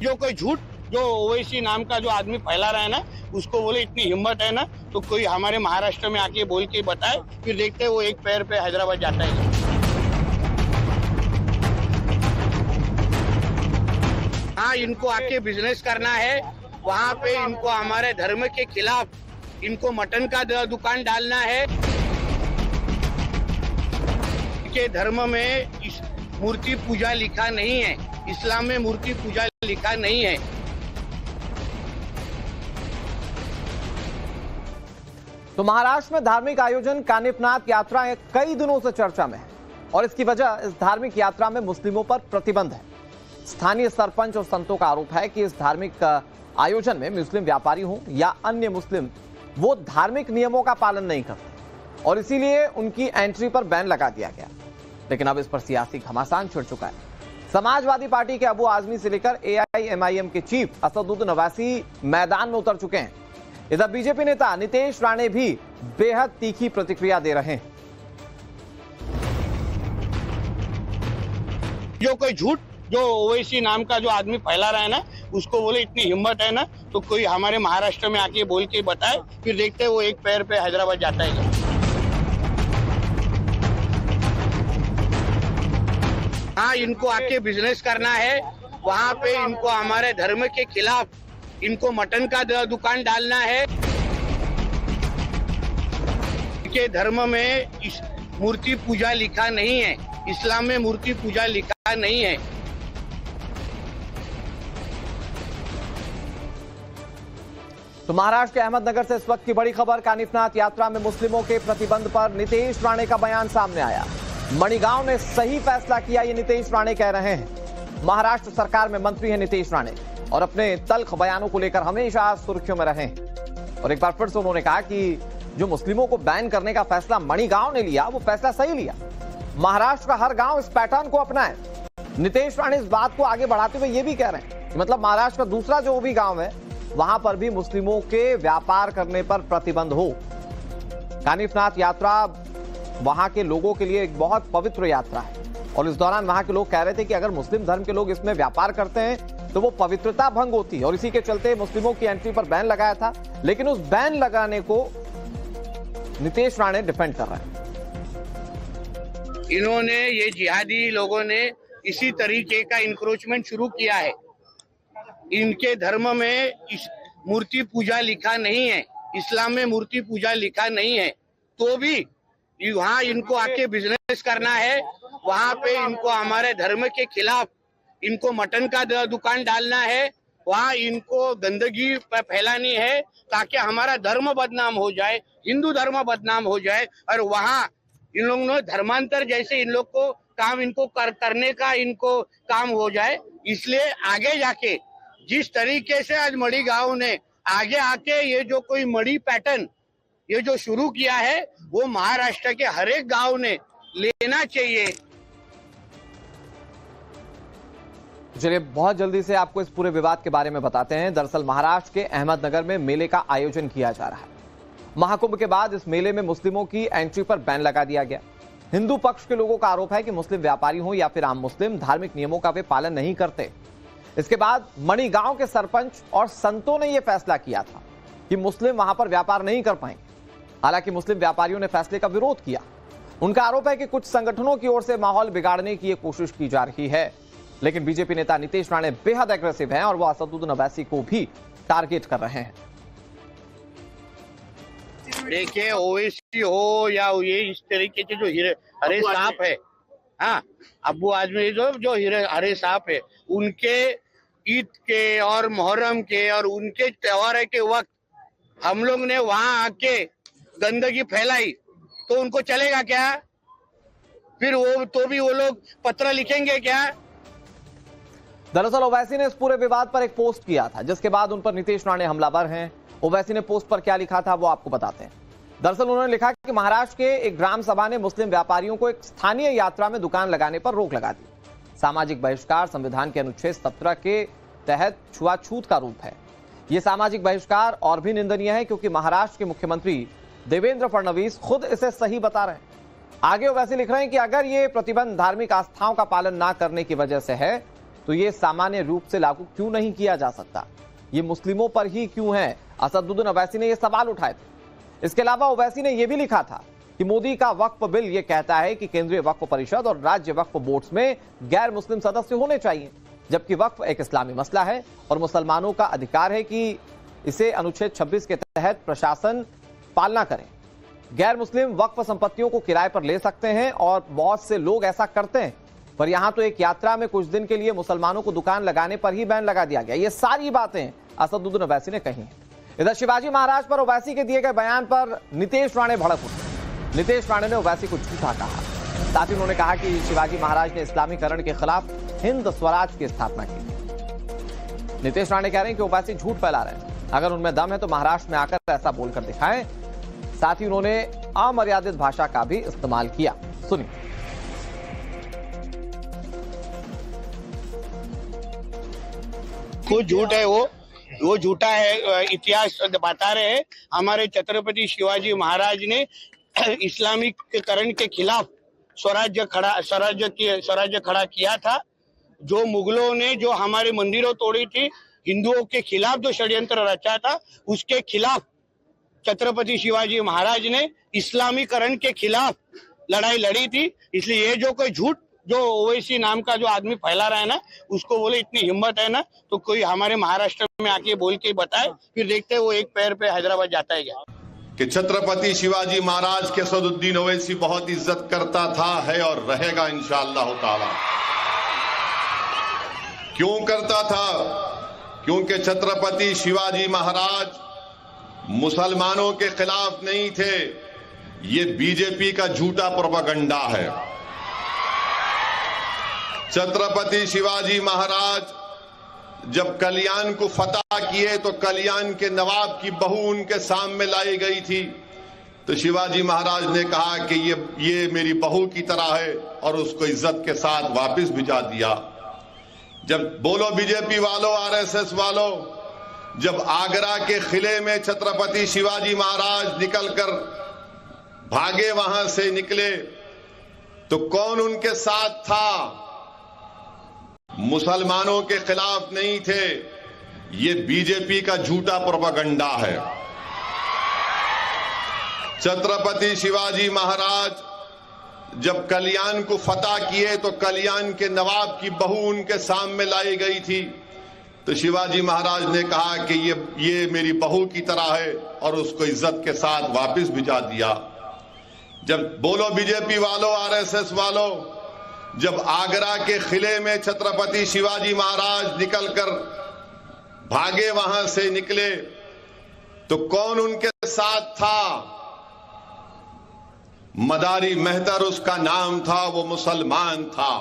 जो कोई झूठ जो ओवैसी नाम का जो आदमी फैला रहा है ना, उसको बोले इतनी हिम्मत है ना तो कोई हमारे महाराष्ट्र में आके बोल के बताए, फिर देखते हैं वो एक पैर पे हैदराबाद जाता है। हाँ, इनको आके बिजनेस करना है, वहाँ पे इनको हमारे धर्म के खिलाफ इनको मटन का दुकान डालना है। के धर्म में मूर्ति पूजा लिखा नहीं है, इस्लाम में मूर्ति पूजा लिखा नहीं है। तो महाराष्ट्र में धार्मिक आयोजन कानिफनाथ यात्रा कई दिनों से चर्चा में है और इसकी वजह इस धार्मिक यात्रा में मुस्लिमों पर प्रतिबंध है। स्थानीय सरपंच और संतों का आरोप है कि इस धार्मिक आयोजन में मुस्लिम व्यापारी हों या अन्य मुस्लिम वो धार्मिक नियमों का पालन नहीं करते और इसीलिए उनकी एंट्री पर बैन लगा दिया गया। लेकिन अब इस पर सियासी घमासान छिड़ चुका है। समाजवादी पार्टी के अबू आजमी से लेकर AIMIM के चीफ असदुद्दीन ओवैसी मैदान में उतर चुके हैं। इधर बीजेपी नेता नीतीश राणे भी बेहद तीखी प्रतिक्रिया दे रहे हैं। जो कोई झूठ जो ओवैसी नाम का जो आदमी फैला रहा है ना, उसको बोले इतनी हिम्मत है ना तो कोई हमारे महाराष्ट्र में आके बोल के बताए, फिर देखते हैं वो एक पैर पे हैदराबाद जाता है। हाँ, इनको आके बिजनेस करना है, वहाँ पे इनको हमारे धर्म के खिलाफ इनको मटन का दुकान डालना है। के धर्म में मूर्ति पूजा लिखा नहीं है, इस्लाम में मूर्ति पूजा लिखा नहीं है। तो महाराष्ट्र के अहमदनगर से इस वक्त की बड़ी खबर, कानिफनाथ यात्रा में मुस्लिमों के प्रतिबंध पर नीतीश राणे का बयान सामने आया। मणिगांव ने सही फैसला किया, ये नीतीश राणे कह रहे हैं। महाराष्ट्र सरकार में मंत्री हैं नीतीश राणे और अपने तल्ख बयानों को लेकर हमेशा सुर्खियों में रहे हैं। और एक बार फिर से उन्होंने कहा कि जो मुस्लिमों को बैन करने का फैसला मणिगांव ने लिया, वो फैसला सही लिया। महाराष्ट्र का हर गांव इस पैटर्न को अपनाए। नीतीश राणे इस बात को आगे बढ़ाते हुए ये भी कह रहे हैं कि मतलब महाराष्ट्र का दूसरा जो भी गांव है वहां पर भी मुस्लिमों के व्यापार करने पर प्रतिबंध हो। कानिफनाथ यात्रा वहां के लोगों के लिए एक बहुत पवित्र यात्रा है और इस दौरान वहां के लोग कह रहे थे कि अगर मुस्लिम धर्म के लोग इसमें व्यापार करते हैं तो वो पवित्रता भंग होती है और इसी के चलते मुस्लिमों की एंट्री पर बैन लगाया था। लेकिन उस बैन लगाने को नीतीश राणे डिफेंड कर रहे हैं। इन्होंने, ये जिहादी लोगों ने इसी तरीके का इंक्रोचमेंट शुरू किया है। इनके धर्म में मूर्ति पूजा लिखा नहीं है, इस्लाम में मूर्ति पूजा लिखा नहीं है, तो भी वहाँ इनको आके बिजनेस करना है, वहाँ पे इनको हमारे धर्म के खिलाफ इनको मटन का दुकान डालना है, वहाँ इनको गंदगी फैलानी है ताकि हमारा धर्म बदनाम हो जाए, हिंदू धर्म बदनाम हो जाए। और वहाँ इन लोगों ने धर्मांतर जैसे इन लोग को काम इनको करने का इनको काम हो जाए। इसलिए आगे जाके जिस तरीके से आज मणिगांव ने आगे आके ये जो कोई मणि पैटर्न ये जो शुरू किया है, वो महाराष्ट्र के हर एक गांव ने लेना चाहिए। चलिए बहुत जल्दी से आपको इस पूरे विवाद के बारे में बताते हैं। दरअसल महाराष्ट्र के अहमदनगर में मेले का आयोजन किया जा रहा है। महाकुंभ के बाद इस मेले में मुस्लिमों की एंट्री पर बैन लगा दिया गया। हिंदू पक्ष के लोगों का आरोप है कि मुस्लिम व्यापारी हो या फिर आम मुस्लिम, धार्मिक नियमों का वे पालन नहीं करते। इसके बाद मणिगांव के सरपंच और संतों ने यह फैसला किया था कि मुस्लिम वहां पर व्यापार नहीं कर पाएंगे। हालांकि मुस्लिम व्यापारियों ने फैसले का विरोध किया। उनका आरोप है कि कुछ संगठनों की ओर से माहौल बिगाड़ने की कोशिश की जा रही है। लेकिन बीजेपी नेता नीतीश राणे बेहद एग्रेसिव हैं और वो असदुद्दीन ओवैसी को भी टारगेट कर रहे हैं। देखिए, ओवैसी हो या ये इस तरीके के जो हरे सांप है, हाँ, अबू आजमी जो हरे सांप है, उनके ईद के और मुहर्रम के और उनके त्योहार के वक्त हम लोग ने वहां आके गंदगी फैलाई तो उनको चलेगा क्या? फिर वो तो भी वो लोग पत्र लिखेंगे क्या? दरअसल ओवैसी ने इस पूरे विवाद पर एक पोस्ट किया था जिसके बाद उन पर नीतीश राणे हमलावर हैं। ओवैसी ने पोस्ट पर क्या लिखा था वो आपको बताते हैं। दरअसल उन्होंने लिखा कि महाराष्ट्र के एक ग्राम सभा ने मुस्लिम व्यापारियों को एक स्थानीय यात्रा में दुकान लगाने पर रोक लगा दी। सामाजिक बहिष्कार संविधान के अनुच्छेद 17 के तहत छुआछूत का रूप है। यह सामाजिक बहिष्कार और भी निंदनीय है क्योंकि महाराष्ट्र के मुख्यमंत्री देवेंद्र फडणवीस खुद इसे सही बता रहे हैं। आगे ओवैसी लिख रहे हैं कि अगर ये प्रतिबंध धार्मिक आस्थाओं का पालन ना करने की वजह से है तो ये सामान्य रूप से लागू क्यों नहीं किया जा सकता? ये मुस्लिमों पर ही क्यों है? असदुद्दीन ओवैसी ने ये सवाल उठाए थे। इसके अलावा ओवैसी ने यह भी लिखा था कि मोदी का वक्फ बिल यह कहता है कि केंद्रीय वक्फ परिषद और राज्य वक्फ बोर्ड्स में गैर मुस्लिम सदस्य होने चाहिए, जबकि वक्फ एक इस्लामी मसला है और मुसलमानों का अधिकार है कि इसे अनुच्छेद 26 के तहत प्रशासन पालना करे। गैर मुस्लिम वक्फ संपत्तियों को किराए पर ले सकते हैं और बहुत से लोग ऐसा करते हैं, पर यहां तो एक यात्रा में कुछ दिन के लिए मुसलमानों को दुकान लगाने पर ही बैन लगा दिया गया। ये सारी बातें असदुद्दीन ओवैसी ने कही हैं। इधर शिवाजी महाराज पर ओवैसी के दिए गए बयान पर नितेश राणे भड़क उठे। नितेश राणे ने ओवैसी को झूठा कहा। साथ ही उन्होंने कहा कि शिवाजी महाराज ने इस्लामीकरण के खिलाफ हिंद स्वराज की स्थापना की। नितेश राणे कह रहे हैं कि ओवैसी झूठ फैला रहे हैं, अगर उनमें दम है तो महाराष्ट्र में आकर ऐसा बोलकर दिखाएं। साथ ही उन्होंने अमर्यादित भाषा का भी इस्तेमाल किया। सुनिए। वो झूठ है, वो झूठा है। इतिहास बता रहे हैं हमारे छत्रपति शिवाजी महाराज ने इस्लामीकरण के खिलाफ स्वराज्य खड़ा किया था। जो मुगलों ने जो हमारे मंदिरों तोड़ी थी, हिंदुओं के खिलाफ जो षड्यंत्र रचा था, उसके खिलाफ छत्रपति शिवाजी महाराज ने इस्लामीकरण के खिलाफ लड़ाई लड़ी थी। इसलिए ये जो कोई झूठ जो ओवैसी नाम का जो आदमी फैला रहा है ना, उसको बोले इतनी हिम्मत है ना तो कोई हमारे महाराष्ट्र में आके बोल के बताए, फिर देखते हैं वो एक पैर पे हैदराबाद जाता है क्या। कि छत्रपति शिवाजी महाराज के असदुद्दीन ओवैसी बहुत इज्जत करता था, है और रहेगा इंशाअल्लाह ताला। क्यों करता था? क्योंकि छत्रपति शिवाजी महाराज मुसलमानों के खिलाफ नहीं थे। ये बीजेपी का झूठा प्रोपेगेंडा है। छत्रपति शिवाजी महाराज जब कल्याण को फतह किए तो कल्याण के नवाब की बहू उनके सामने लाई गई थी, तो शिवाजी महाराज ने कहा कि ये मेरी बहू की तरह है और उसको इज्जत के साथ वापस भिजा दिया। जब बोलो बीजेपी वालों, आरएसएस वालों, जब आगरा के किले में छत्रपति शिवाजी महाराज निकलकर भागे, वहां से निकले, तो कौन उनके साथ था? मुसलमानों के खिलाफ नहीं थे। ये बीजेपी का झूठा प्रोपेगेंडा है। छत्रपति शिवाजी महाराज जब कल्याण को फतह किए तो कल्याण के नवाब की बहू उनके सामने लाई गई थी, तो शिवाजी महाराज ने कहा कि ये मेरी बहू की तरह है और उसको इज्जत के साथ वापस भिजा दिया। जब बोलो बीजेपी वालों, आरएसएस वालों, जब आगरा के किले में छत्रपति शिवाजी महाराज निकलकर भागे, वहां से निकले, तो कौन उनके साथ था? मदारी मेहतर उसका नाम था, वो मुसलमान था।